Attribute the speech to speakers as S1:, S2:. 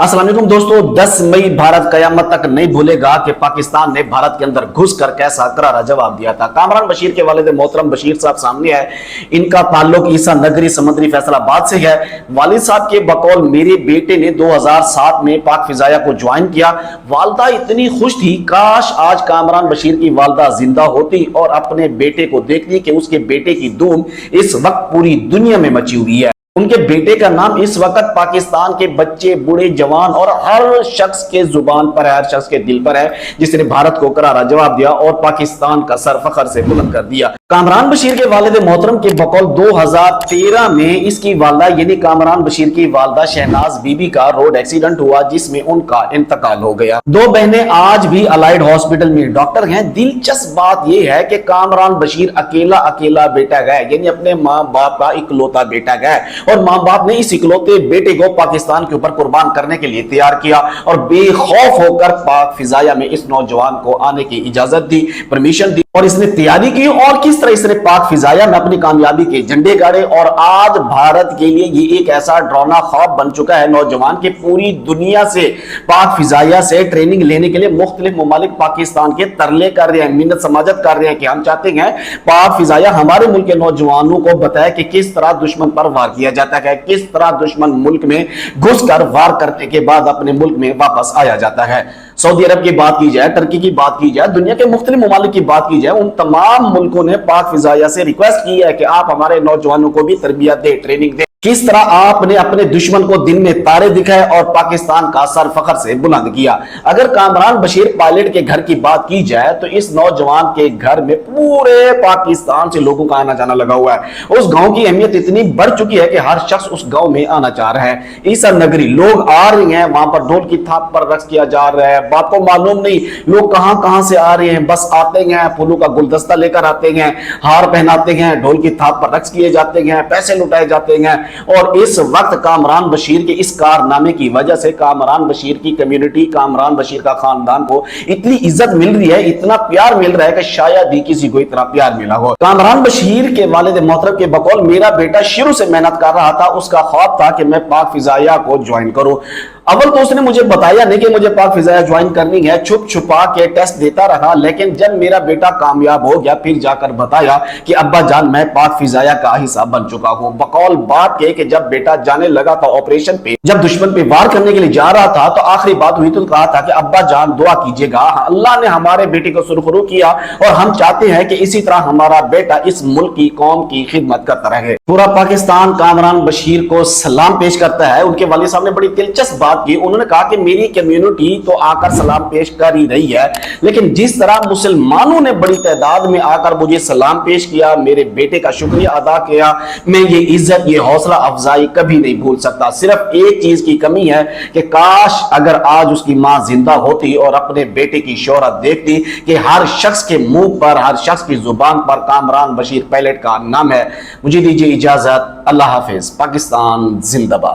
S1: अस्सलाम वालेकुम दोस्तों, 10 मई भारत कयामत तक नहीं भूलेगा कि पाकिस्तान ने भारत के अंदर घुसकर कैसा करारा जवाब दिया था। कामरान बशीर के वालिद मोहतरम बशीर साहब सामने है। इनका ताल्लुक ईसा नगरी समुद्री फैसलाबाद से है। वालिद साहब के बकौल मेरे बेटे ने 2007 में पाक फिजाया को ज्वाइन किया। वालदा इतनी खुश थी, काश आज कामरान बशीर की वालदा जिंदा होती और अपने बेटे को देखती कि उसके बेटे की धूम इस वक्त पूरी दुनिया में मची हुई है। उनके बेटे का नाम इस वक्त पाकिस्तान के बच्चे, बूढ़े, जवान और हर शख्स के जुबान पर है, हर शख्स के दिल पर है, जिसने भारत को करारा जवाब दिया और पाकिस्तान का सर फखर से बुलंद कर दिया। कामरान बशीर के वालिद मोहतरम के बकौल 2013 में इसकी वालदा यानी कामरान बशीर की वालदा शहनाज बीबी का रोड एक्सीडेंट हुआ, जिसमें उनका इंतकाल हो गया। दो बहनें आज भी अलाइड हॉस्पिटल में डॉक्टर हैं। दिलचस्प बात यह है कि कामरान बशीर अकेला बेटा है, यानी अपने माँ बाप का इकलौता बेटा है और मां बाप ने इस इकलौते बेटे को पाकिस्तान के ऊपर कुर्बान करने के लिए तैयार किया और बेखौफ होकर पाक फिजाया में इस नौजवान को आने की इजाजत दी, परमिशन दी और इसने तैयारी की और किस तरह इसने पाक फिजाया में अपनी कामयाबी के झंडे गाड़े। और आज भारत के लिए ये एक ऐसा डरावना ख्वाब बन चुका है नौजवान के पूरी दुनिया से पाक फिजाया से ट्रेनिंग लेने के लिए मुख्तलिफ ममालिक पाकिस्तान के तरले कर रहे हैं, मिन्नत समाजत कर रहे हैं कि हम चाहते हैं पाक फिजाया हमारे मुल्क के नौजवानों को बताए कि किस तरह दुश्मन पर वार किया जाता है, किस तरह दुश्मन मुल्क में घुसकर वार करने के बाद अपने मुल्क में वापस आया जाता है। सऊदी अरब की बात की जाए, टर्की की बात की जाए, दुनिया के मुख्तलिफ ममालिक की बात की जाए, उन तमाम मुल्कों ने पाक फिजाया से रिक्वेस्ट की है कि आप हमारे नौजवानों को भी तरबियत दे, ट्रेनिंग दे। किस तरह आपने अपने दुश्मन को दिन में तारे दिखाए और पाकिस्तान का सर फखर से बुलंद किया। अगर कामरान बशीर पायलट के घर की बात की जाए तो इस नौजवान के घर में पूरे पाकिस्तान से लोगों का आना जाना लगा हुआ है। उस गांव की अहमियत इतनी बढ़ चुकी है कि हर शख्स उस गांव में आना चाह रहा है। ईसा नगरी लोग आ रहे हैं, वहां पर ढोल की थाप पर रक्स किया जा रहा है। बात को मालूम नहीं लोग कहां से आ रहे हैं, बस आते हैं, फूलों का गुलदस्ता लेकर आते हैं, हार पहनाते हैं, ढोल की थाप पर रक्स किए जाते हैं, पैसे लुटाए जाते हैं। और इस वक्त कामरान बशीर के इस कारनामे की वजह से कामरान बशीर की कम्युनिटी, कामरान बशीर का खानदान को इतनी इज्जत मिल रही है, इतना प्यार मिल रहा है कि शायद ही किसी को इतना प्यार मिला हो। कामरान बशीर के वालिद मोहतरम के बकौल मेरा बेटा शुरू से मेहनत कर रहा था, उसका ख्वाब था कि मैं पाक फिजाया को ज्वाइन करूं। अव्वल तो उसने मुझे बताया नहीं कि मुझे पाक फिजाया ज्वाइन करनी है, छुप छुपा के टेस्ट देता रहा। लेकिन जब मेरा बेटा कामयाब हो गया फिर जाकर बताया कि अब्बा जान मैं पाक फिजाया का हिस्सा बन चुका हूं। बकौल बात के कि जब बेटा जाने लगा था ऑपरेशन पे, जब दुश्मन पे वार करने के लिए जा रहा था तो आखिरी बात हुई तो कहा था कि अब्बा जान दुआ कीजिएगा, अल्लाह ने हमारे बेटे को सुरखरू किया और हम चाहते हैं कि इसी तरह हमारा बेटा इस मुल्क की कौम की खिदमत करता रहे। पूरा पाकिस्तान कामरान बशीर को सलाम पेश करता है। उनके वालिद साहब ने बड़ी दिलचस्प बात की, उन्होंने कहा कि मेरी कम्युनिटी तो आकर सलाम पेश कर ही रही है, लेकिन जिस तरह मुसलमानों ने बड़ी तादाद में आकर मुझे सलाम पेश किया, मेरे बेटे का शुक्रिया अदा किया, मैं ये इज्जत, ये हौसला अफजाई कभी नहीं भूल सकता। सिर्फ एक चीज की कमी है कि काश अगर आज उसकी मां जिंदा होती और अपने बेटे की शोहरत देखती कि हर शख्स के मुंह पर, हर शख्स की जुबान पर कामरान बशीर पायलट का नाम है। मुझे दीजिए इजाजत, अल्लाह हाफिज, पाकिस्तान जिंदाबाद।